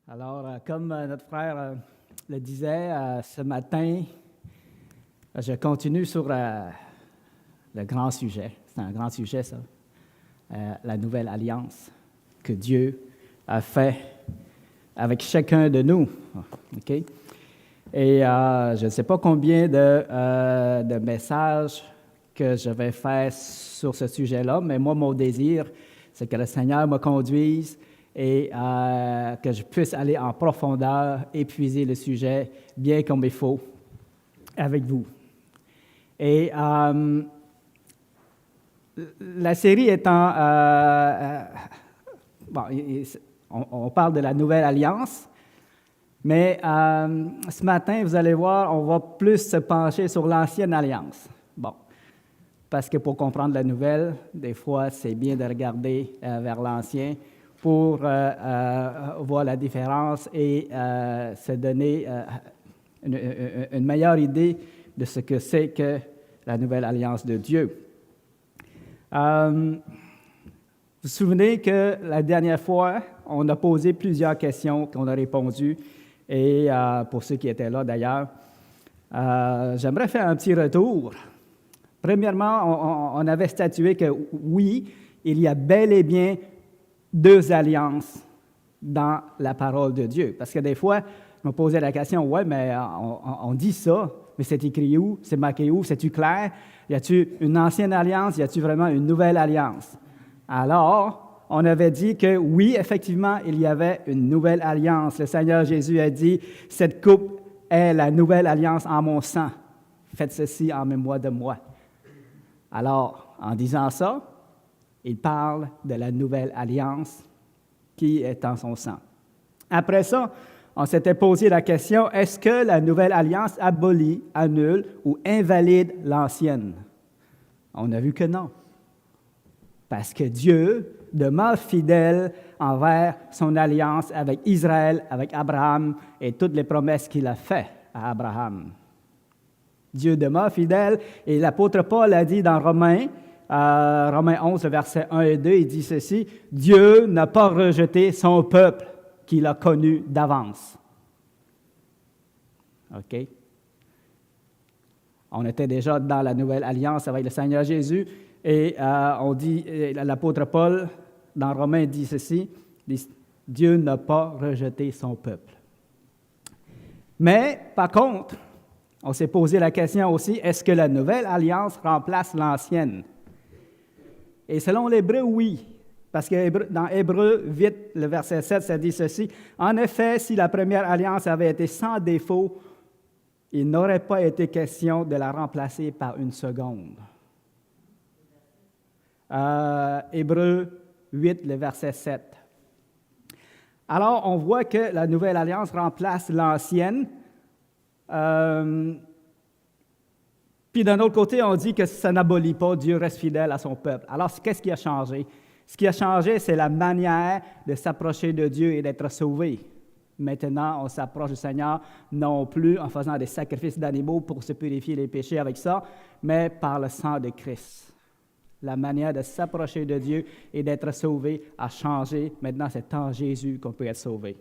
Alors, comme notre frère le disait ce matin, je continue sur le grand sujet. C'est un grand sujet, ça. La nouvelle alliance que Dieu a fait avec chacun de nous. OK? Et je ne sais pas combien de messages que je vais faire sur ce sujet-là, mais moi, mon désir, c'est que le Seigneur me conduise et que je puisse aller en profondeur, épuiser le sujet bien comme il faut avec vous. Et la série étant... on parle de la nouvelle alliance, mais ce matin, vous allez voir, on va plus se pencher sur l'ancienne alliance. Bon, parce que pour comprendre la nouvelle, des fois, c'est bien de regarder vers l'ancien pour voir la différence et se donner une meilleure idée de ce que c'est que la nouvelle alliance de Dieu. Vous vous souvenez que la dernière fois, on a posé plusieurs questions qu'on a répondues, et pour ceux qui étaient là d'ailleurs, j'aimerais faire un petit retour. Premièrement, on avait statué que oui, il y a bel et bien deux alliances dans la parole de Dieu. Parce que des fois, je me posais la question, ouais, mais on dit ça, mais c'est écrit où? C'est marqué où? C'est-tu clair? Y a-tu une ancienne alliance? Y a-tu vraiment une nouvelle alliance? Alors, on avait dit que oui, effectivement, il y avait une nouvelle alliance. Le Seigneur Jésus a dit, cette coupe est la nouvelle alliance en mon sang. Faites ceci en mémoire de moi. Alors, en disant ça, il parle de la nouvelle alliance qui est en son sang. Après ça, on s'était posé la question, est-ce que la nouvelle alliance abolit, annule ou invalide l'ancienne? On a vu que non. Parce que Dieu demeure fidèle envers son alliance avec Israël, avec Abraham et toutes les promesses qu'il a faites à Abraham. Dieu demeure fidèle et l'apôtre Paul a dit dans Romains 11, versets 1 et 2, il dit ceci, « Dieu n'a pas rejeté son peuple qu'il a connu d'avance. » OK? On était déjà dans la nouvelle alliance avec le Seigneur Jésus et on dit, l'apôtre Paul, dans Romains, dit ceci, dit, « Dieu n'a pas rejeté son peuple. » Mais, par contre, on s'est posé la question aussi, est-ce que la nouvelle alliance remplace l'ancienne? Et selon l'Hébreu, oui. Parce que dans Hébreu 8, le verset 7, ça dit ceci. En effet, si la première alliance avait été sans défaut, il n'aurait pas été question de la remplacer par une seconde. Hébreu 8, le verset 7. Alors, on voit que la nouvelle alliance remplace l'ancienne. Puis d'un autre côté, on dit que ça n'abolit pas, Dieu reste fidèle à son peuple. Alors, qu'est-ce qui a changé? Ce qui a changé, c'est la manière de s'approcher de Dieu et d'être sauvé. Maintenant, on s'approche du Seigneur non plus en faisant des sacrifices d'animaux pour se purifier les péchés avec ça, mais par le sang de Christ. La manière de s'approcher de Dieu et d'être sauvé a changé. Maintenant, c'est en Jésus qu'on peut être sauvé.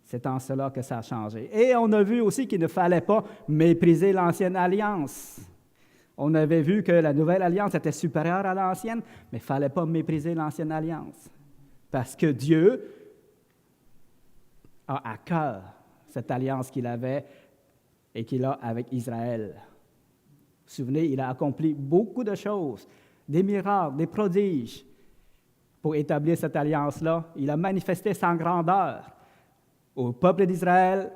C'est en cela que ça a changé. Et on a vu aussi qu'il ne fallait pas mépriser l'ancienne alliance. On avait vu que la nouvelle alliance était supérieure à l'ancienne, mais il ne fallait pas mépriser l'ancienne alliance. Parce que Dieu a à cœur cette alliance qu'il avait et qu'il a avec Israël. Vous vous souvenez, il a accompli beaucoup de choses, des miracles, des prodiges pour établir cette alliance-là. Il a manifesté sa grandeur au peuple d'Israël,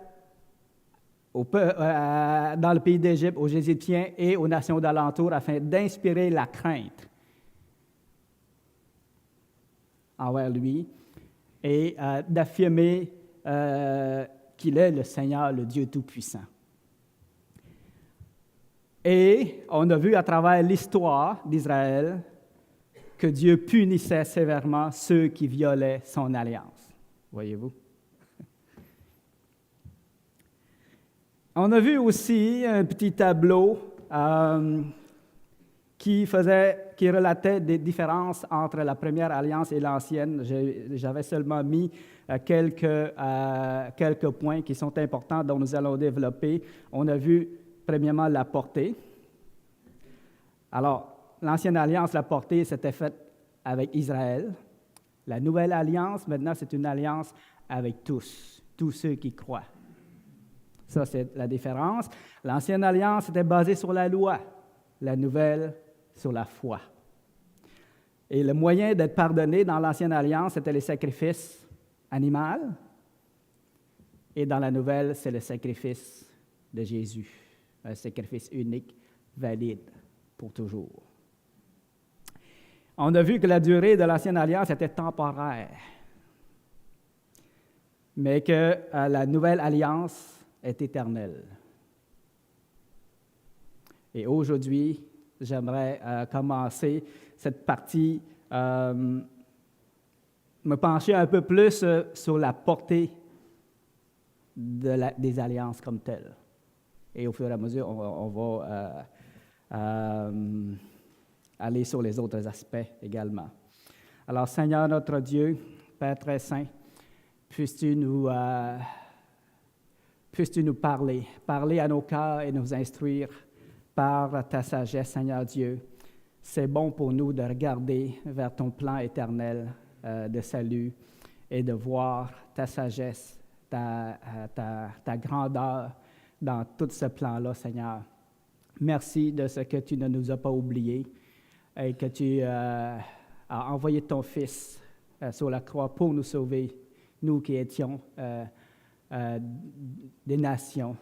dans le pays d'Égypte, aux Égyptiens et aux nations d'alentour, afin d'inspirer la crainte envers lui et d'affirmer qu'il est le Seigneur, le Dieu Tout-Puissant. Et on a vu à travers l'histoire d'Israël que Dieu punissait sévèrement ceux qui violaient son alliance. Voyez-vous? On a vu aussi un petit tableau qui faisait qui relatait des différences entre la première alliance et l'ancienne. J'avais seulement mis quelques points qui sont importants dont nous allons développer. On a vu, premièrement, la portée. Alors, l'ancienne alliance, la portée, c'était faite avec Israël. La nouvelle alliance, maintenant, c'est une alliance avec tous ceux qui croient. Ça, c'est la différence. L'ancienne alliance était basée sur la loi, la nouvelle sur la foi. Et le moyen d'être pardonné dans l'ancienne alliance, c'était les sacrifices animaux. Et dans la nouvelle, c'est le sacrifice de Jésus, un sacrifice unique, valide pour toujours. On a vu que la durée de l'ancienne alliance était temporaire, mais que la nouvelle alliance est éternelle. Et aujourd'hui, j'aimerais commencer cette partie, me pencher un peu plus sur la portée des alliances comme telles. Et au fur et à mesure, on va aller sur les autres aspects également. Alors, Seigneur notre Dieu, Père très saint, puisses-tu nous parler à nos cœurs et nous instruire par ta sagesse, Seigneur Dieu. C'est bon pour nous de regarder vers ton plan éternel de salut et de voir ta sagesse, ta grandeur dans tout ce plan-là, Seigneur. Merci de ce que tu ne nous as pas oubliés et que tu as envoyé ton Fils sur la croix pour nous sauver, nous qui étions des nations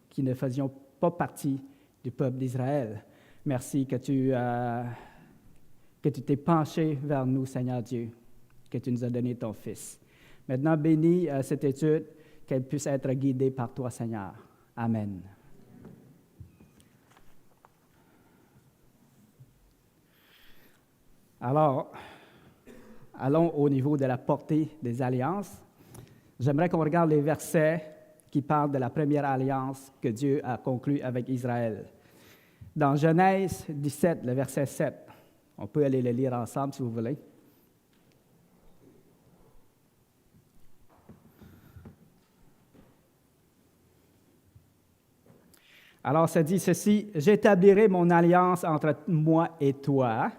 qui ne faisions pas partie du peuple d'Israël. Merci que tu t'es penché vers nous, Seigneur Dieu, que tu nous as donné ton Fils. Maintenant, bénis cette étude, qu'elle puisse être guidée par toi, Seigneur. Amen. Alors, allons au niveau de la portée des alliances. J'aimerais qu'on regarde les versets qui parlent de la première alliance que Dieu a conclue avec Israël. Dans Genèse 17, le verset 7, on peut aller le lire ensemble si vous voulez. Alors, ça dit ceci: « J'établirai mon alliance entre moi et toi,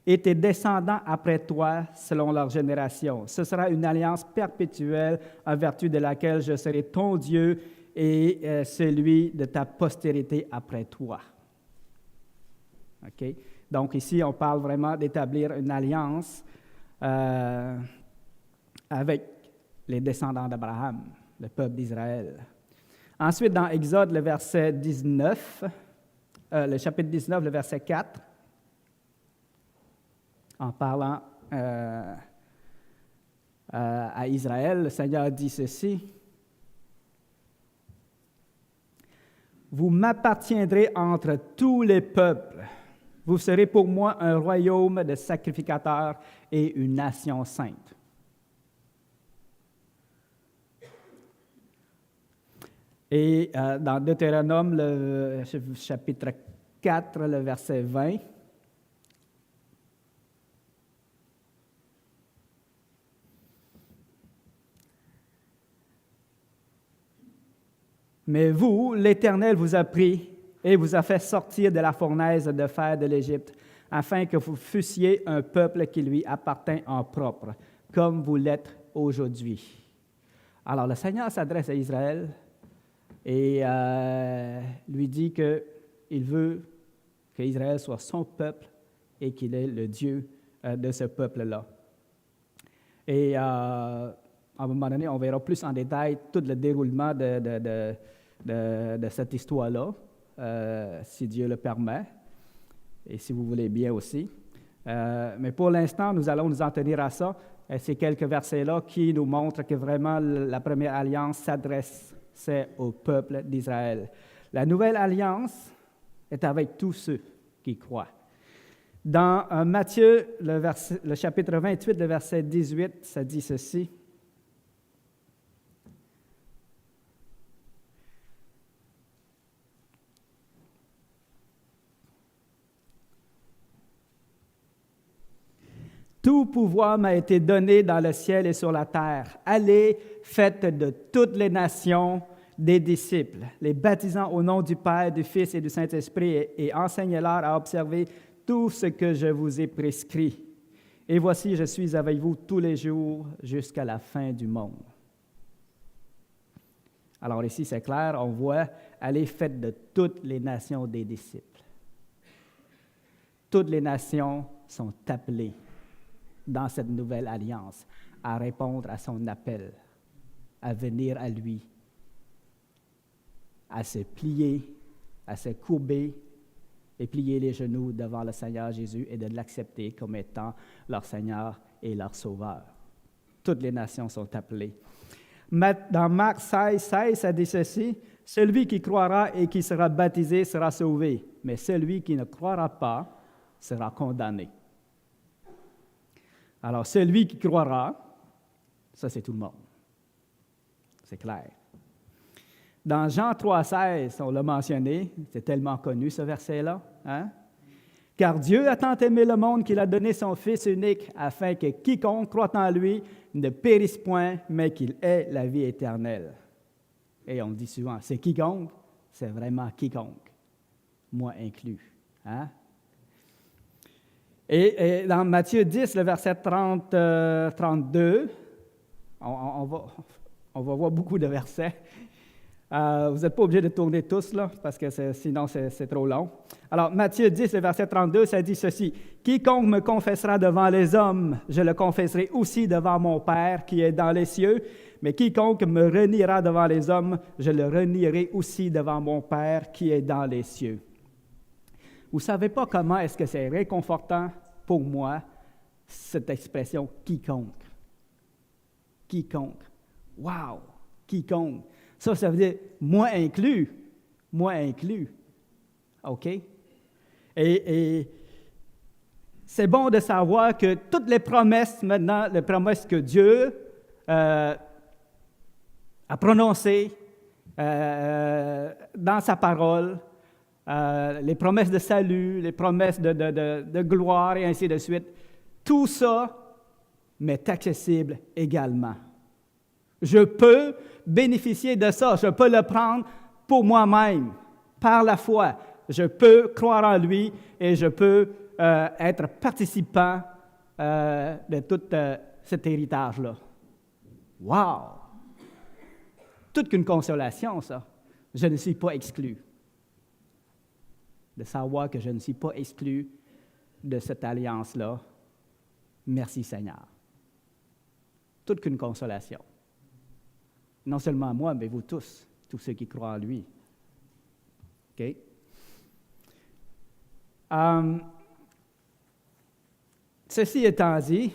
et tes descendants après toi selon leur génération. Ce sera une alliance perpétuelle en vertu de laquelle je serai ton Dieu et celui de ta postérité après toi. » OK? Donc ici, on parle vraiment d'établir une alliance avec les descendants d'Abraham, le peuple d'Israël. Ensuite, dans Exode, le verset 19, le chapitre 19, le verset 4, en parlant à Israël, le Seigneur dit ceci: « Vous m'appartiendrez entre tous les peuples. Vous serez pour moi un royaume de sacrificateurs et une nation sainte. » Et dans Deutéronome, le chapitre 4, le verset 20, « Mais vous, l'Éternel vous a pris et vous a fait sortir de la fournaise de fer de l'Égypte, afin que vous fussiez un peuple qui lui appartint en propre, comme vous l'êtes aujourd'hui. » Alors, le Seigneur s'adresse à Israël et lui dit qu'il veut qu'Israël soit son peuple et qu'il est le Dieu de ce peuple-là. Et à un moment donné, on verra plus en détail tout le déroulement de cette histoire-là, si Dieu le permet, et si vous voulez bien aussi. Mais pour l'instant, nous allons nous en tenir à ça. Et ces quelques versets-là qui nous montrent que vraiment la première alliance s'adressait au peuple d'Israël. La nouvelle alliance est avec tous ceux qui croient. Dans Matthieu, le chapitre 28, le verset 18, ça dit ceci: « pouvoir m'a été donné dans le ciel et sur la terre. Allez, faites de toutes les nations des disciples, les baptisant au nom du Père, du Fils et du Saint-Esprit, et enseignez-leur à observer tout ce que je vous ai prescrit. Et voici, je suis avec vous tous les jours jusqu'à la fin du monde. Alors ici, c'est clair, on voit, allez, faites de toutes les nations des disciples. Toutes les nations sont appelées dans cette nouvelle alliance à répondre à son appel, à venir à lui, à se plier, à se courber et plier les genoux devant le Seigneur Jésus et de l'accepter comme étant leur Seigneur et leur Sauveur. Toutes les nations sont appelées. Dans Marc 16, ça dit ceci, « Celui qui croira et qui sera baptisé sera sauvé, mais celui qui ne croira pas sera condamné. » Alors, celui qui croira, ça c'est tout le monde. C'est clair. Dans Jean 3,16, on l'a mentionné, c'est tellement connu ce verset-là. Hein? « Car Dieu a tant aimé le monde qu'il a donné son Fils unique, afin que quiconque croit en lui ne périsse point, mais qu'il ait la vie éternelle. » Et on dit souvent, c'est quiconque, c'est vraiment quiconque, moi inclus. Hein? Et dans Matthieu 10, le verset 32, on va voir beaucoup de versets. Vous n'êtes pas obligés de tourner tous, là, parce que sinon c'est trop long. Alors, Matthieu 10, le verset 32, ça dit ceci. « Quiconque me confessera devant les hommes, je le confesserai aussi devant mon Père qui est dans les cieux. Mais quiconque me reniera devant les hommes, je le renierai aussi devant mon Père qui est dans les cieux. » Vous ne savez pas comment est-ce que c'est réconfortant pour moi, cette expression « quiconque ». Quiconque. Wow! Quiconque. Ça veut dire « moi inclus ». Moi inclus. OK? Et c'est bon de savoir que toutes les promesses, maintenant, les promesses que Dieu a prononcées dans sa parole, les promesses de salut, les promesses de gloire et ainsi de suite, tout ça m'est accessible également. Je peux bénéficier de ça, je peux le prendre pour moi-même, par la foi. Je peux croire en lui et je peux être participant de tout cet héritage-là. Wow! Toute qu'une consolation, ça. Je ne suis pas exclu. De savoir que je ne suis pas exclu de cette alliance-là. Merci Seigneur. Toute qu'une consolation. Non seulement moi, mais vous tous ceux qui croient en lui. OK? Ceci étant dit,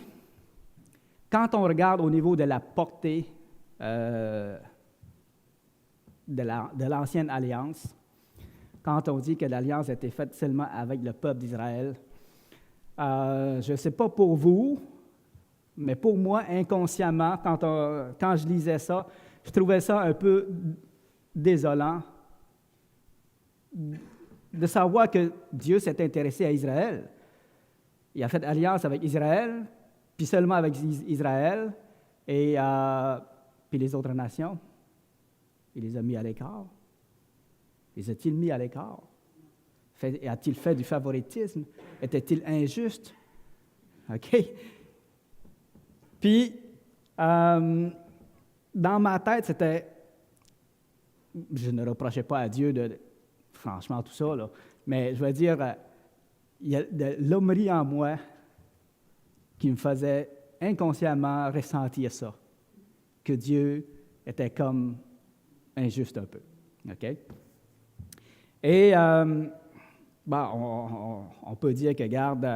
quand on regarde au niveau de la portée de l'ancienne alliance, quand on dit que l'alliance a été faite seulement avec le peuple d'Israël, je ne sais pas pour vous, mais pour moi, inconsciemment, quand je lisais ça, je trouvais ça un peu désolant de savoir que Dieu s'est intéressé à Israël. Il a fait alliance avec Israël, puis seulement avec Israël, et puis les autres nations. Il les a mis à l'écart. Les a-t-il mis à l'écart? A-t-il fait du favoritisme? Était-il injuste? OK? Puis, dans ma tête, c'était... Je ne reprochais pas à Dieu franchement tout ça, là, mais je veux dire, il y a de l'hommerie en moi qui me faisait inconsciemment ressentir ça, que Dieu était comme injuste un peu. OK? Et, on peut dire que, regarde,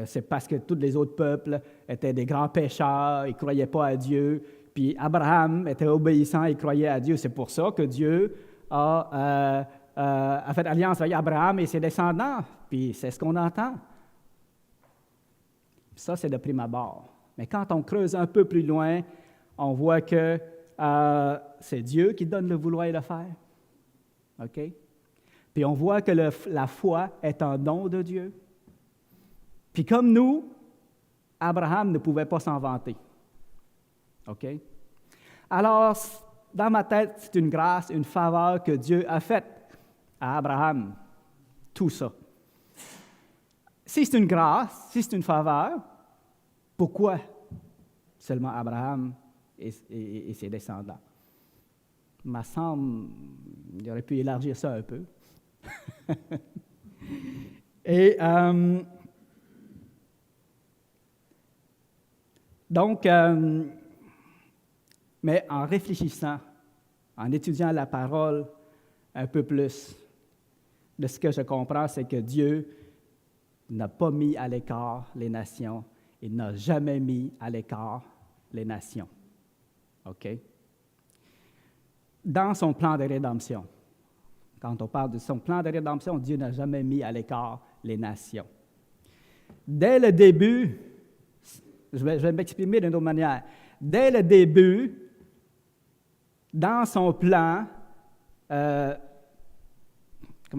c'est parce que tous les autres peuples étaient des grands pécheurs, ils ne croyaient pas à Dieu, puis Abraham était obéissant, il croyait à Dieu. C'est pour ça que Dieu a fait alliance avec Abraham et ses descendants, puis c'est ce qu'on entend. Ça, c'est de prime abord. Mais quand on creuse un peu plus loin, on voit que c'est Dieu qui donne le vouloir et le faire. OK? Puis on voit que la foi est un don de Dieu. Puis comme nous, Abraham ne pouvait pas s'en vanter. OK? Alors, dans ma tête, c'est une grâce, une faveur que Dieu a faite à Abraham. Tout ça. Si c'est une grâce, si c'est une faveur, pourquoi seulement Abraham et ses descendants? Il me semble qu'il aurait pu élargir ça un peu. Et donc, mais en réfléchissant, en étudiant la parole un peu plus, de ce que je comprends, c'est que Dieu n'a pas mis à l'écart les nations. Il n'a jamais mis à l'écart les nations. OK? Dans son plan de rédemption, quand on parle de son plan de rédemption, Dieu n'a jamais mis à l'écart les nations. Dès le début, je vais m'exprimer d'une autre manière. Dès le début, dans son plan, comment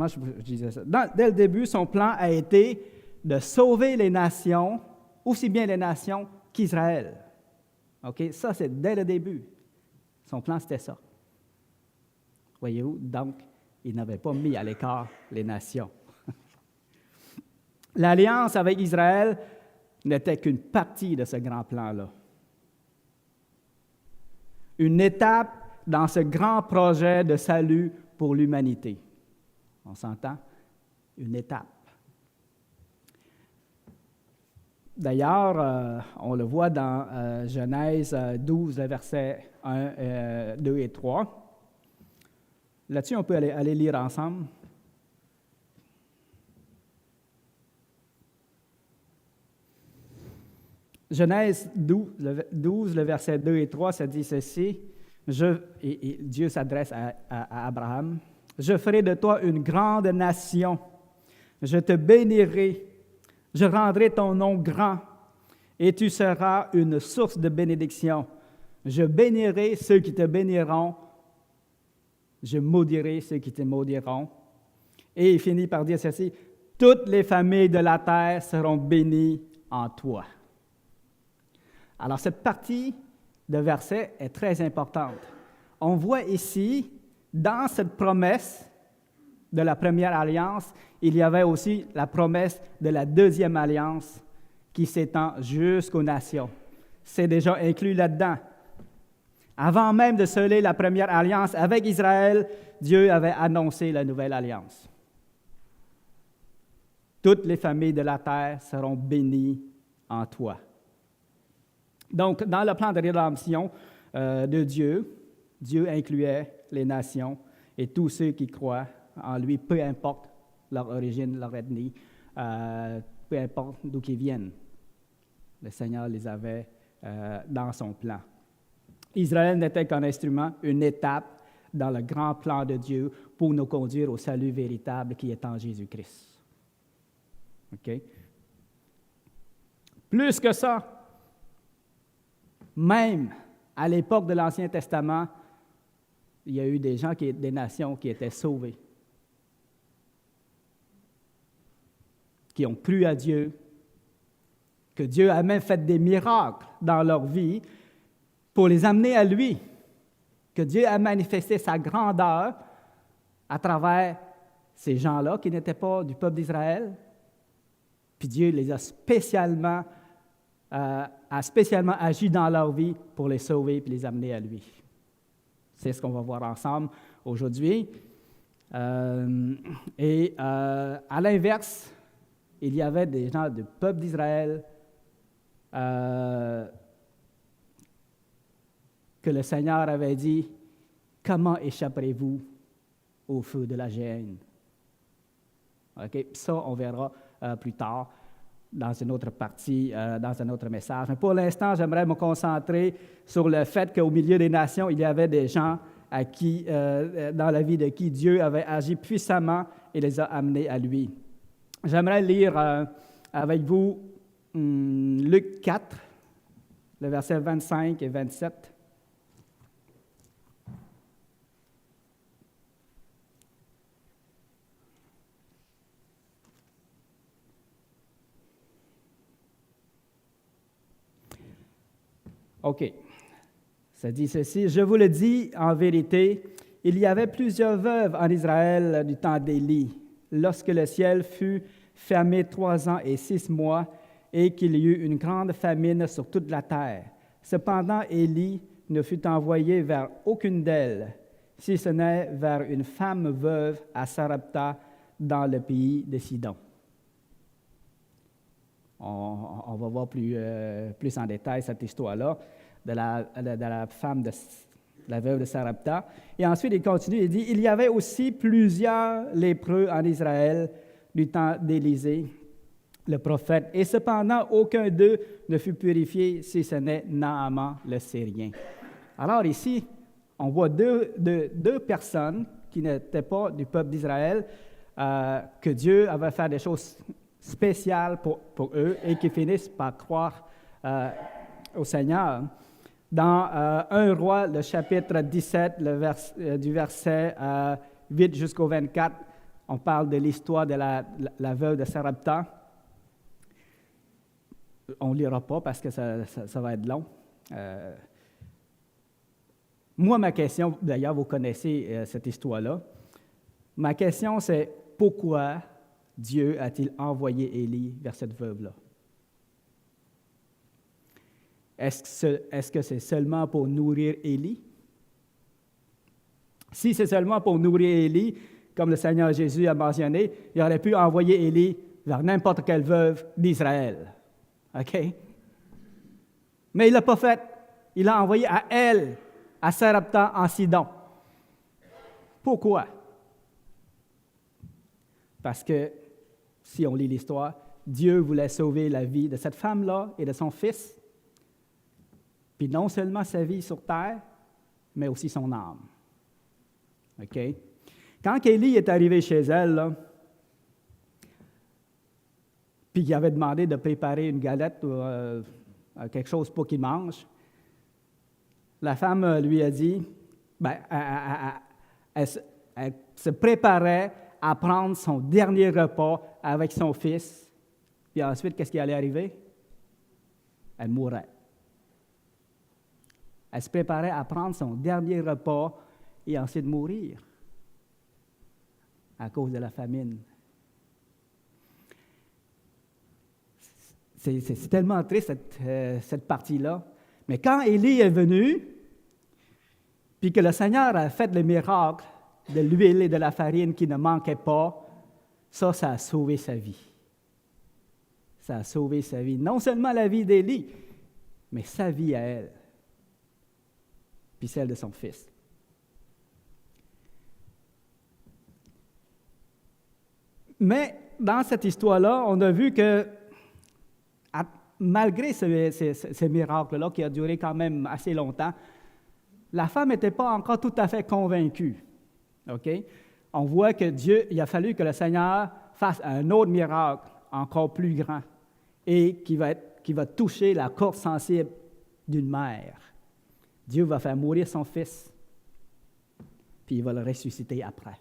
je disais ça? Dès le début, son plan a été de sauver les nations, aussi bien les nations qu'Israël. OK? Ça, c'est dès le début. Son plan, c'était ça. Voyez-vous? Donc, il n'avait pas mis à l'écart les nations. L'alliance avec Israël n'était qu'une partie de ce grand plan-là. Une étape dans ce grand projet de salut pour l'humanité. On s'entend? Une étape. D'ailleurs, on le voit dans Genèse 12, versets 1, 2 et 3. Là-dessus, on peut aller lire ensemble. Genèse 12, le verset 2 et 3, ça dit ceci. Et Dieu s'adresse à Abraham. « Je ferai de toi une grande nation. Je te bénirai. Je rendrai ton nom grand, et tu seras une source de bénédiction. Je bénirai ceux qui te béniront. Je maudirai ceux qui te maudiront. » Et il finit par dire ceci. « Toutes les familles de la terre seront bénies en toi. » Alors, cette partie de verset est très importante. On voit ici, dans cette promesse de la première alliance, il y avait aussi la promesse de la deuxième alliance qui s'étend jusqu'aux nations. C'est déjà inclus là-dedans. Avant même de sceller la première alliance avec Israël, Dieu avait annoncé la nouvelle alliance. Toutes les familles de la terre seront bénies en toi. Donc, dans le plan de rédemption de Dieu, Dieu incluait les nations et tous ceux qui croient en lui, peu importe leur origine, leur ethnie, peu importe d'où ils viennent. Le Seigneur les avait dans son plan. Israël n'était qu'un instrument, une étape dans le grand plan de Dieu pour nous conduire au salut véritable qui est en Jésus-Christ. OK? Plus que ça, même à l'époque de l'Ancien Testament, il y a eu des nations qui étaient sauvées, qui ont cru à Dieu, que Dieu a même fait des miracles dans leur vie pour les amener à lui, que Dieu a manifesté sa grandeur à travers ces gens-là qui n'étaient pas du peuple d'Israël, puis Dieu les a spécialement agi dans leur vie pour les sauver et les amener à lui. C'est ce qu'on va voir ensemble aujourd'hui. À l'inverse, il y avait des gens du peuple d'Israël que le Seigneur avait dit, « Comment échapperez-vous au feu de la géhenne? » Okay? Ça, on verra plus tard dans une autre partie, dans un autre message. Mais pour l'instant, j'aimerais me concentrer sur le fait qu'au milieu des nations, il y avait des gens dans la vie de qui Dieu avait agi puissamment et les a amenés à lui. J'aimerais lire avec vous Luc 4, le verset 25 et 27. OK. Ça dit ceci, « Je vous le dis en vérité, il y avait plusieurs veuves en Israël du temps d'Élie, lorsque le ciel fut fermé 3 ans et 6 mois, et qu'il y eut une grande famine sur toute la terre. Cependant, Élie ne fut envoyé vers aucune d'elles, si ce n'est vers une femme veuve à Sarepta, dans le pays de Sidon. » On va voir plus en détail cette histoire-là de la femme de la veuve de Sarepta. Et ensuite, il continue, il dit, « Il y avait aussi plusieurs lépreux en Israël du temps d'Élisée, le prophète, et cependant, aucun d'eux ne fut purifié, si ce n'est Naaman le Syrien. » Alors ici, on voit deux personnes qui n'étaient pas du peuple d'Israël, que Dieu avait fait des choses spéciales pour eux et qui finissent par croire au Seigneur. Dans 1 Roi, le chapitre 17, du verset 8 jusqu'au 24, on parle de l'histoire de la veuve de Sarepta. On ne lira pas parce que ça va être long. Moi, ma question, d'ailleurs, vous connaissez cette histoire-là. Ma question, c'est pourquoi Dieu a-t-il envoyé Élie vers cette veuve-là? Est-ce que c'est seulement pour nourrir Élie? Si c'est seulement pour nourrir Élie, comme le Seigneur Jésus a mentionné, il aurait pu envoyer Élie vers n'importe quelle veuve d'Israël. OK? Mais il ne l'a pas fait. Il l'a envoyé à elle, à Sarepta, en Sidon. Pourquoi? Parce que, si on lit l'histoire, Dieu voulait sauver la vie de cette femme-là et de son fils, puis non seulement sa vie sur terre, mais aussi son âme. OK? Quand Élie est arrivé chez elle, là, puis qu'il avait demandé de préparer une galette ou quelque chose pour qu'il mange, la femme lui a dit, elle se préparait à prendre son dernier repas avec son fils, puis ensuite, qu'est-ce qui allait arriver? Elle mourrait. Elle se préparait à prendre son dernier repas et ensuite mourir à cause de la famine. C'est tellement triste, cette partie-là. Mais quand Élie est venu, puis que le Seigneur a fait le miracle de l'huile et de la farine qui ne manquaient pas, ça a sauvé sa vie. Ça a sauvé sa vie. Non seulement la vie d'Élie, mais sa vie à elle, puis celle de son fils. Mais dans cette histoire-là, on a vu que malgré ce miracle-là, qui a duré quand même assez longtemps, la femme n'était pas encore tout à fait convaincue. OK? On voit que il a fallu que le Seigneur fasse un autre miracle encore plus grand et qui va toucher la corde sensible d'une mère. Dieu va faire mourir son fils, puis il va le ressusciter après.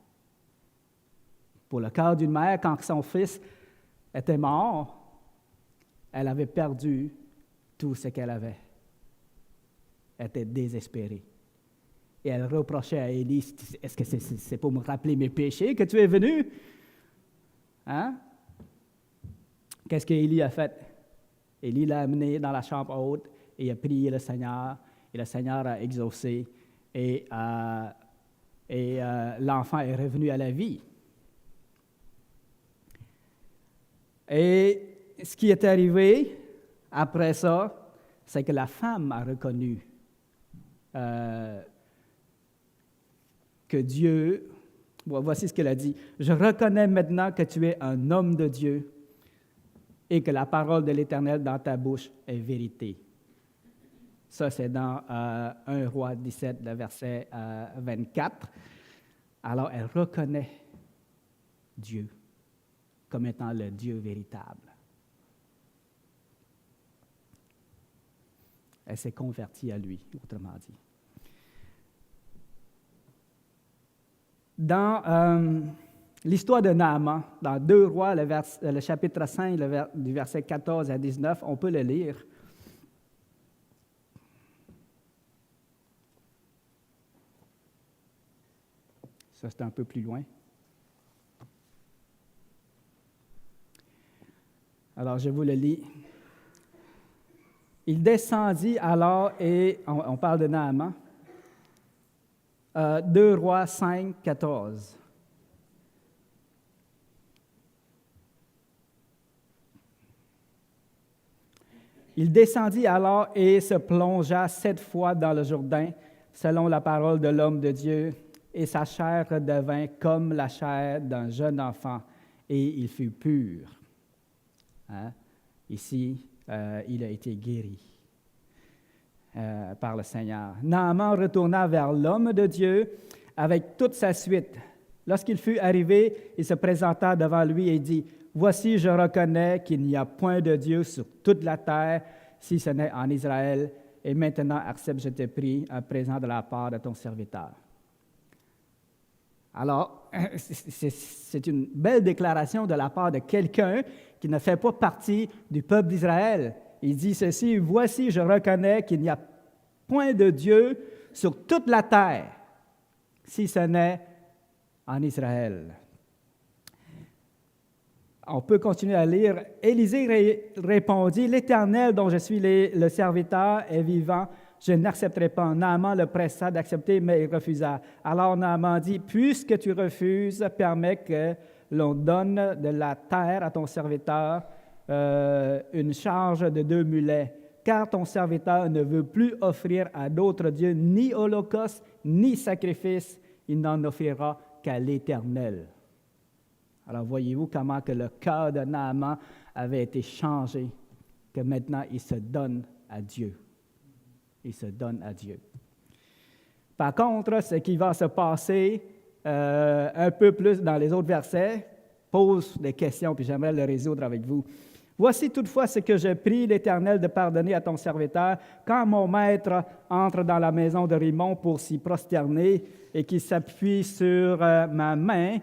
Pour le cœur d'une mère, quand son fils était mort, elle avait perdu tout ce qu'elle avait. Elle était désespérée. Et elle reprochait à Élie, « Est-ce que c'est pour me rappeler mes péchés que tu es venu? » Hein? Qu'est-ce qu'Élie a fait? Élie l'a amené dans la chambre haute et a prié le Seigneur. Et le Seigneur a exaucé. Et l'enfant est revenu à la vie. Et ce qui est arrivé après ça, c'est que la femme a reconnu que Dieu, voici ce qu'elle a dit, « Je reconnais maintenant que tu es un homme de Dieu et que la parole de l'Éternel dans ta bouche est vérité. » Ça, c'est dans 1 Roi 17, le verset 24. Alors, elle reconnaît Dieu comme étant le Dieu véritable. Elle s'est convertie à lui, autrement dit. Dans l'histoire de Naaman, dans 2 Rois, le chapitre 5, du verset 14 à 19, on peut le lire. Ça, c'est un peu plus loin. Alors, je vous le lis. Il descendit alors et, on parle de Naaman, 2 Rois 5, 14. Il descendit alors et se plongea 7 fois dans le Jourdain, selon la parole de l'homme de Dieu, et sa chair redevint comme la chair d'un jeune enfant, et il fut pur. Hein? Ici, il a été guéri par le Seigneur. Naaman retourna vers l'homme de Dieu avec toute sa suite. Lorsqu'il fut arrivé, il se présenta devant lui et dit, « Voici, je reconnais qu'il n'y a point de Dieu sur toute la terre, si ce n'est en Israël, et maintenant accepte, je te prie, un présent de la part de ton serviteur. » Alors, c'est une belle déclaration de la part de quelqu'un qui ne fait pas partie du peuple d'Israël. Il dit ceci, « Voici, je reconnais qu'il n'y a point de Dieu sur toute la terre, si ce n'est en Israël. » On peut continuer à lire. Élisée répondit, « L'Éternel dont je suis le serviteur est vivant, je n'accepterai pas. » Naaman le pressa d'accepter, mais il refusa. Alors Naaman dit, « Puisque tu refuses, permets que l'on donne de la terre à ton serviteur, une charge de 2 mulets, car ton serviteur ne veut plus offrir à d'autres dieux ni holocauste, ni sacrifice, il n'en offrira qu'à l'Éternel. » Alors voyez-vous comment que le cœur de Naaman avait été changé, que maintenant il se donne à Dieu. Il se donne à Dieu. Par contre, ce qui va se passer un peu plus dans les autres versets pose des questions, puis j'aimerais le résoudre avec vous. « Voici toutefois ce que je prie l'Éternel de pardonner à ton serviteur. Quand mon maître entre dans la maison de Rimon pour s'y prosterner et qu'il s'appuie sur ma main,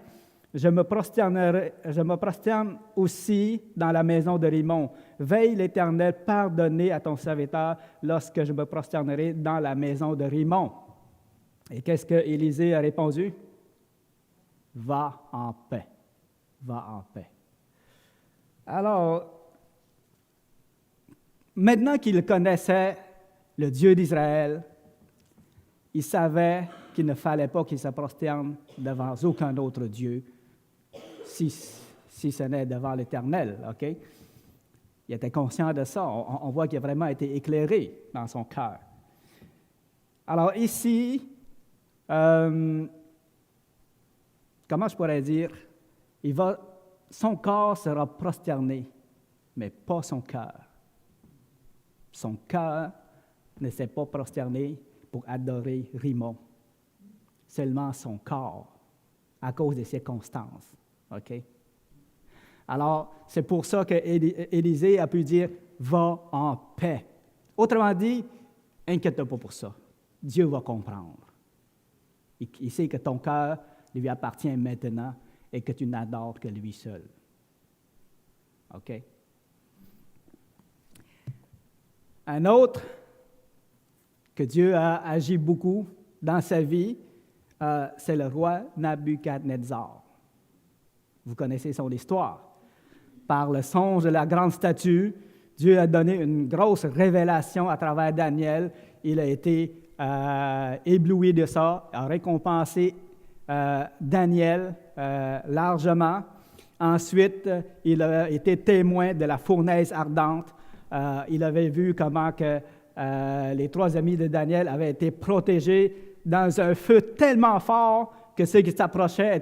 je me prosterne aussi dans la maison de Rimon. Veille l'Éternel, pardonner à ton serviteur lorsque je me prosternerai dans la maison de Rimon. » Et qu'est-ce que Élisée a répondu? « Va en paix. Va en paix. » Alors, maintenant qu'il connaissait le Dieu d'Israël, il savait qu'il ne fallait pas qu'il se prosterne devant aucun autre Dieu, si ce n'est devant l'Éternel, OK? Il était conscient de ça. On voit qu'il a vraiment été éclairé dans son cœur. Alors ici, comment je pourrais dire, son corps sera prosterné, mais pas son cœur. Son cœur ne s'est pas prosterné pour adorer Rimon, seulement son corps, à cause des circonstances. OK? Alors, c'est pour ça que Élisée a pu dire « Va en paix ». Autrement dit, inquiète-toi pas pour ça. Dieu va comprendre. Il sait que ton cœur lui appartient maintenant et que tu n'adores que lui seul. OK? Un autre, que Dieu a agi beaucoup dans sa vie, c'est le roi Nabuchodonosor. Vous connaissez son histoire. Par le songe de la grande statue, Dieu a donné une grosse révélation à travers Daniel. Il a été ébloui de ça, a récompensé Daniel largement. Ensuite, il a été témoin de la fournaise ardente. Il avait vu comment que, les 3 amis de Daniel avaient été protégés dans un feu tellement fort que ceux qui s'approchaient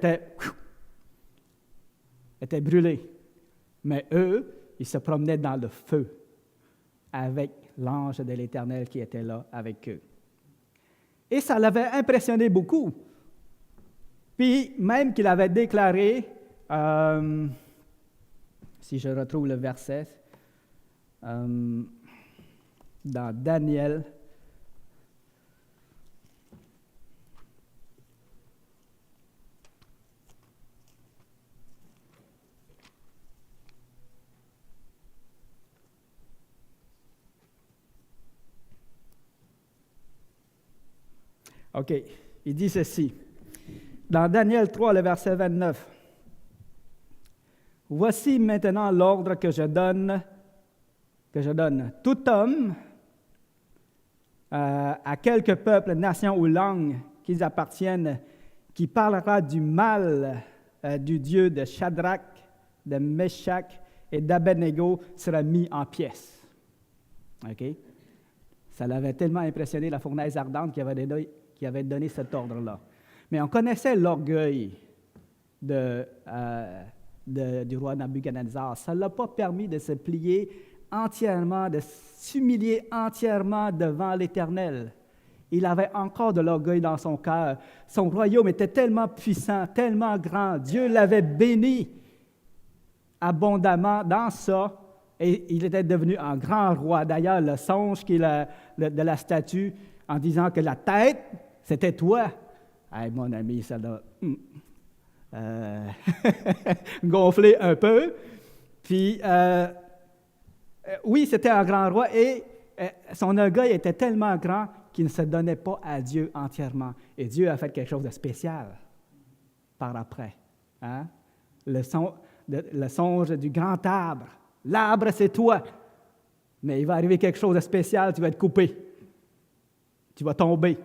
étaient brûlés. Mais eux, ils se promenaient dans le feu avec l'ange de l'Éternel qui était là avec eux. Et ça l'avait impressionné beaucoup. Puis, même qu'il avait déclaré, si je retrouve le verset, dans Daniel, OK, il dit ceci. Dans Daniel 3, le verset 29. « Voici maintenant l'ordre que je donne. Tout homme, à quelque peuple, nation ou langue qu'ils appartiennent, qui parlera du mal du Dieu de Shadrach, de Meshach et d'Abednego sera mis en pièces. » OK? Ça l'avait tellement impressionné, la fournaise ardente, qui avait donné cet ordre-là. Mais on connaissait l'orgueil du roi Nabuchodonosor. Ça ne l'a pas permis de se plier entièrement, de s'humilier entièrement devant l'Éternel. Il avait encore de l'orgueil dans son cœur. Son royaume était tellement puissant, tellement grand. Dieu l'avait béni abondamment dans ça, et il était devenu un grand roi. D'ailleurs, le songe de la statue, en disant que la tête, c'était toi. Hey, mon ami, ça l'a gonflé un peu. Puis, oui, c'était un grand roi, et son orgueil était tellement grand qu'il ne se donnait pas à Dieu entièrement. Et Dieu a fait quelque chose de spécial par après. Hein? Le songe du grand arbre. L'arbre, c'est toi. Mais il va arriver quelque chose de spécial, tu vas être coupé. Tu vas tomber.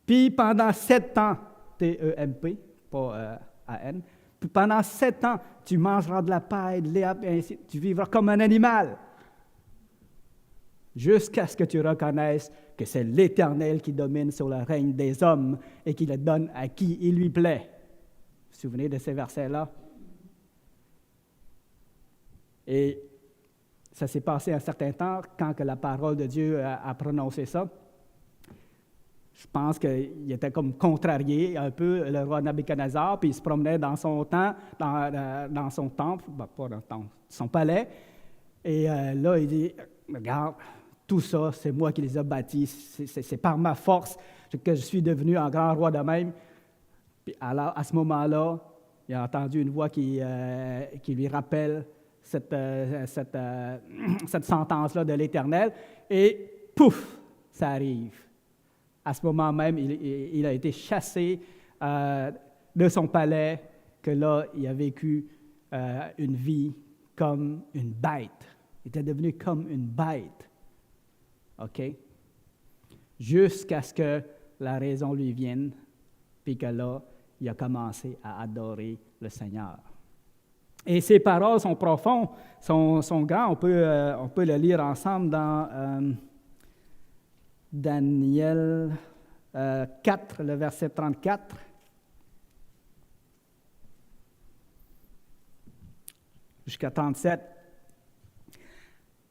Puis pendant 7 ans, T-E-M-P, pas A-N, puis pendant 7 ans, tu mangeras de la paille, de l'herbe, et ainsi, tu vivras comme un animal. Jusqu'à ce que tu reconnaisses que c'est l'Éternel qui domine sur le règne des hommes et qui le donne à qui il lui plaît. Vous vous souvenez de ces versets-là? Et ça s'est passé un certain temps quand que la parole de Dieu a prononcé ça. Je pense qu'il était comme contrarié un peu, le roi Nabuchodonosor, puis il se promenait dans son temple, dans son temple, pas dans le temple, son palais. Et là, il dit, regarde, tout ça, c'est moi qui les ai bâtis, c'est par ma force que je suis devenu un grand roi de même. Puis alors, à ce moment-là, il a entendu une voix qui lui rappelle cette sentence-là de l'Éternel, et pouf, ça arrive. À ce moment même, il a été chassé de son palais, que là, il a vécu une vie comme une bête. Il était devenu comme une bête. OK? Jusqu'à ce que la raison lui vienne, puis que là, il a commencé à adorer le Seigneur. Et ces paroles sont profondes, sont grandes. On peut le lire ensemble dans Daniel 4, le verset 34. Jusqu'à 37.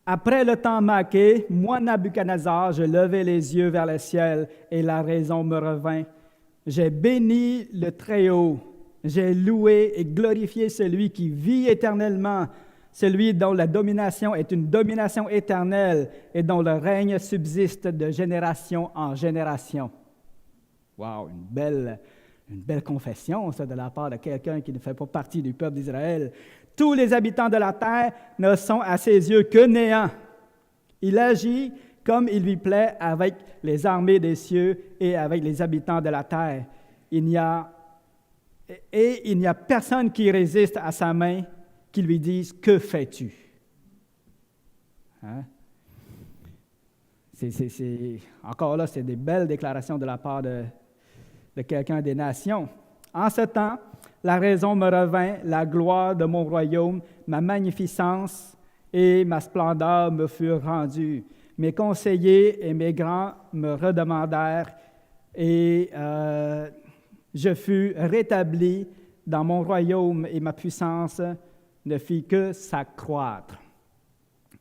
Après le temps marqué, moi, Nabuchodonosor, je levai les yeux vers le ciel et la raison me revint. J'ai béni le Très-Haut. J'ai loué et glorifié celui qui vit éternellement, celui dont la domination est une domination éternelle et dont le règne subsiste de génération en génération. Wow, une belle confession, ça, de la part de quelqu'un qui ne fait pas partie du peuple d'Israël. Tous les habitants de la terre ne sont à ses yeux que néants. Il agit comme il lui plaît avec les armées des cieux et avec les habitants de la terre. Il n'y a personne qui résiste à sa main, qui lui dise « Que fais-tu? » Hein? Encore là, c'est des belles déclarations de la part de quelqu'un des nations. En ce temps, la raison me revint, la gloire de mon royaume, ma magnificence et ma splendeur me furent rendues. Mes conseillers et mes grands me redemandèrent, et je fus rétabli dans mon royaume, et ma puissance ne fit que s'accroître.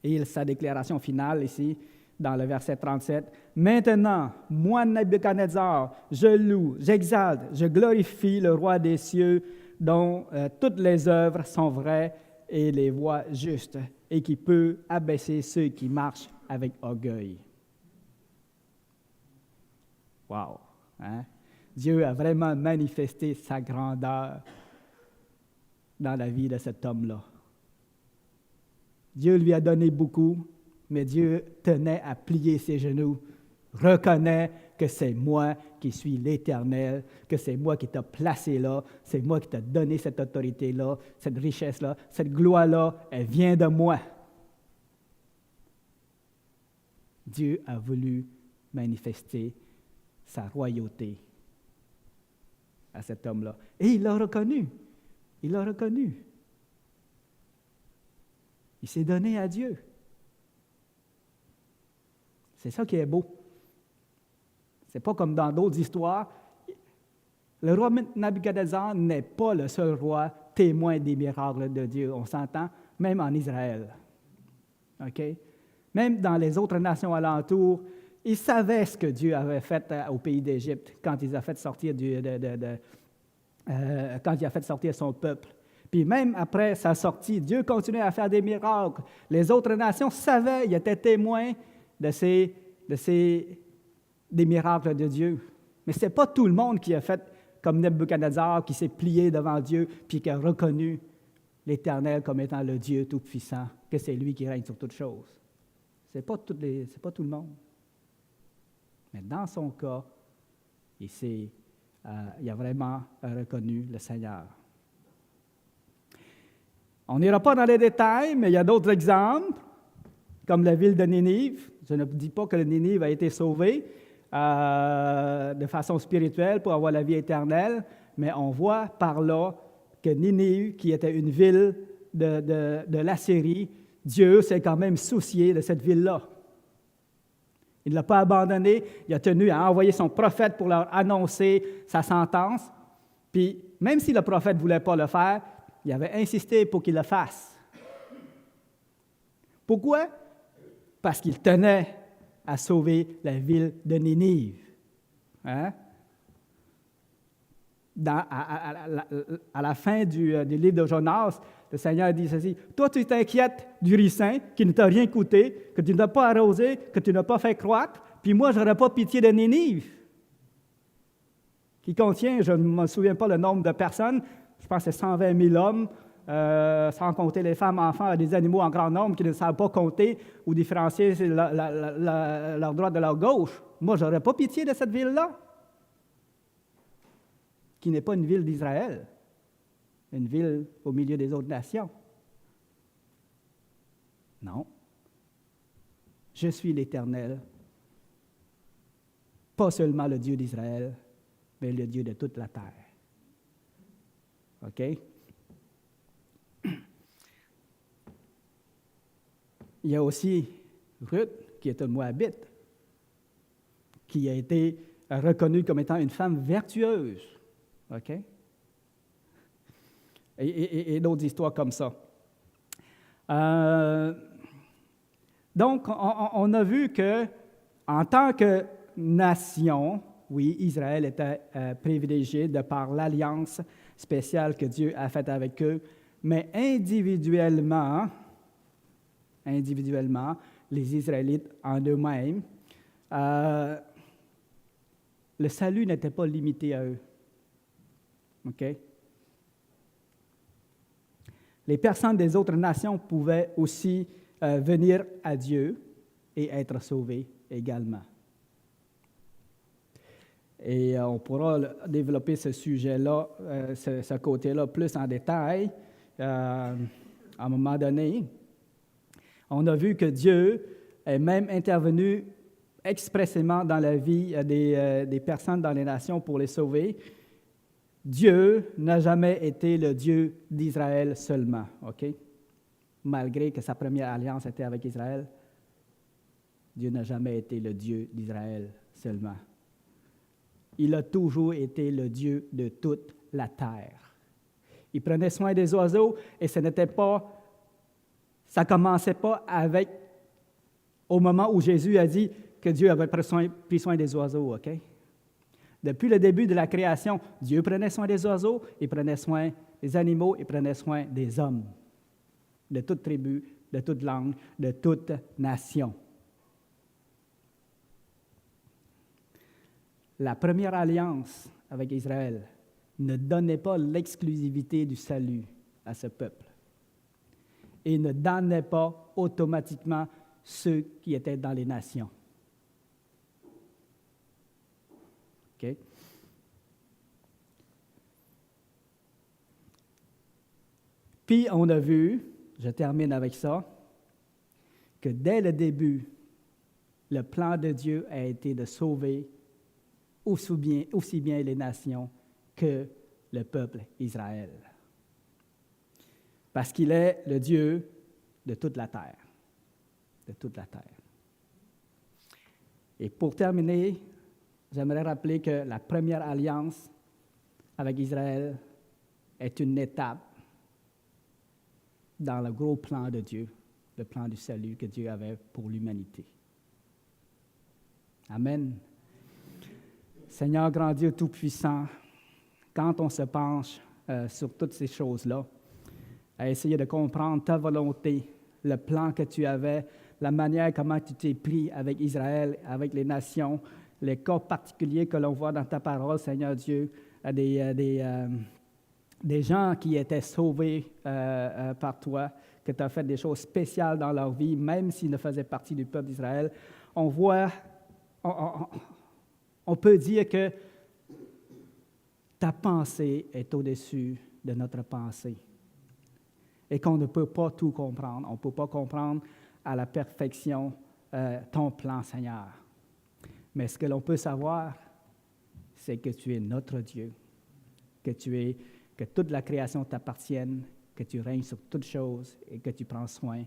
Et sa déclaration finale ici, dans le verset 37, « Maintenant, moi, Nabuchodonosor, je loue, j'exalte, je glorifie le roi des cieux, dont toutes les œuvres sont vraies et les voies justes, et qui peut abaisser ceux qui marchent avec orgueil. » Wow! Hein? Dieu a vraiment manifesté sa grandeur dans la vie de cet homme-là. Dieu lui a donné beaucoup, mais Dieu tenait à plier ses genoux, reconnaît que c'est moi qui qui suis l'Éternel, que c'est moi qui t'ai placé là, c'est moi qui t'ai donné cette autorité-là, cette richesse-là, cette gloire-là, elle vient de moi. Dieu a voulu manifester sa royauté à cet homme-là. Et il l'a reconnu. Il l'a reconnu. Il s'est donné à Dieu. C'est ça qui est beau. C'est pas comme dans d'autres histoires. Le roi Nabuchodonosor n'est pas le seul roi témoin des miracles de Dieu. On s'entend, même en Israël. OK? Même dans les autres nations alentours, ils savaient ce que Dieu avait fait au pays d'Égypte quand il a fait sortir quand il a fait sortir son peuple. Puis même après sa sortie, Dieu continuait à faire des miracles. Les autres nations savaient, ils étaient témoins des miracles de Dieu. Mais ce n'est pas tout le monde qui a fait comme Nabuchodonosor, qui s'est plié devant Dieu, puis qui a reconnu l'Éternel comme étant le Dieu Tout-Puissant, que c'est lui qui règne sur toutes choses. Ce n'est pas tout le monde. Mais dans son cas, il a vraiment reconnu le Seigneur. On n'ira pas dans les détails, mais il y a d'autres exemples, comme la ville de Ninive. Je ne dis pas que Ninive a été sauvée de façon spirituelle pour avoir la vie éternelle, mais on voit par là que Ninive, qui était une ville de l'Assyrie, Dieu s'est quand même soucié de cette ville-là. Il ne l'a pas abandonnée, il a tenu à envoyer son prophète pour leur annoncer sa sentence. Puis, même si le prophète ne voulait pas le faire, il avait insisté pour qu'il le fasse. Pourquoi? Parce qu'il tenait à sauver la ville de Ninive. Hein? À la fin du livre de Jonas, le Seigneur dit ceci: « Toi, tu t'inquiètes du ricin qui ne t'a rien coûté, que tu n'as pas arrosé, que tu n'as pas fait croître, puis moi, je n'aurai pas pitié de Ninive, qui contient, je ne me souviens pas le nombre de personnes, je pense que c'est 120 000 hommes, sans compter les femmes, enfants et des animaux en grand nombre qui ne savent pas compter ou différencier leur droite de leur gauche. Moi, je n'aurais pas pitié de cette ville-là, qui n'est pas une ville d'Israël, une ville au milieu des autres nations. Non. Je suis l'Éternel, pas seulement le Dieu d'Israël, mais le Dieu de toute la terre. OK? Il y a aussi Ruth, qui est une Moabite, qui a été reconnue comme étant une femme vertueuse. OK? Et d'autres histoires comme ça. Donc, on a vu que, en tant que nation, oui, Israël était privilégié de par l'alliance spéciale que Dieu a faite avec eux, mais individuellement, les Israélites en eux-mêmes, le salut n'était pas limité à eux. OK? Les personnes des autres nations pouvaient aussi venir à Dieu et être sauvées également. Et on pourra développer ce sujet-là, ce côté-là plus en détail à un moment donné. On a vu que Dieu est même intervenu expressément dans la vie des personnes dans les nations pour les sauver. Dieu n'a jamais été le Dieu d'Israël seulement, OK? Malgré que sa première alliance était avec Israël, Dieu n'a jamais été le Dieu d'Israël seulement. Il a toujours été le Dieu de toute la terre. Il prenait soin des oiseaux et ça ne commençait pas au moment où Jésus a dit que Dieu avait pris soin des oiseaux, OK? Depuis le début de la création, Dieu prenait soin des oiseaux, il prenait soin des animaux, il prenait soin des hommes, de toute tribu, de toute langue, de toute nation. La première alliance avec Israël ne donnait pas l'exclusivité du salut à ce peuple et ne donnait pas automatiquement ceux qui étaient dans les nations. OK? Puis on a vu, je termine avec ça, que dès le début, le plan de Dieu a été de sauver aussi bien les nations que le peuple Israël. Parce qu'il est le Dieu de toute la terre. De toute la terre. Et pour terminer, j'aimerais rappeler que la première alliance avec Israël est une étape dans le gros plan de Dieu, le plan du salut que Dieu avait pour l'humanité. Amen. Seigneur grand Dieu Tout-Puissant, quand on se penche sur toutes ces choses-là, à essayer de comprendre ta volonté, le plan que tu avais, la manière comment tu t'es pris avec Israël, avec les nations, les cas particuliers que l'on voit dans ta parole, Seigneur Dieu, des gens qui étaient sauvés par toi, que tu as fait des choses spéciales dans leur vie, même s'ils ne faisaient partie du peuple d'Israël. On voit, on peut dire que ta pensée est au-dessus de notre pensée et qu'on ne peut pas tout comprendre. On ne peut pas comprendre à la perfection ton plan, Seigneur. Mais ce que l'on peut savoir, c'est que tu es notre Dieu, que toute la création t'appartienne, que tu règnes sur toutes choses et que tu prends soin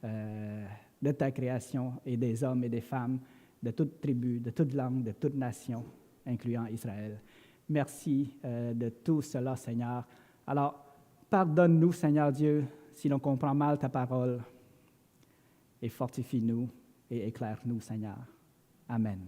de ta création et des hommes et des femmes, de toute tribu, de toute langue, de toute nation, incluant Israël. Merci de tout cela, Seigneur. Alors, pardonne-nous, Seigneur Dieu, si l'on comprend mal ta parole, et fortifie-nous et éclaire-nous, Seigneur. Amen.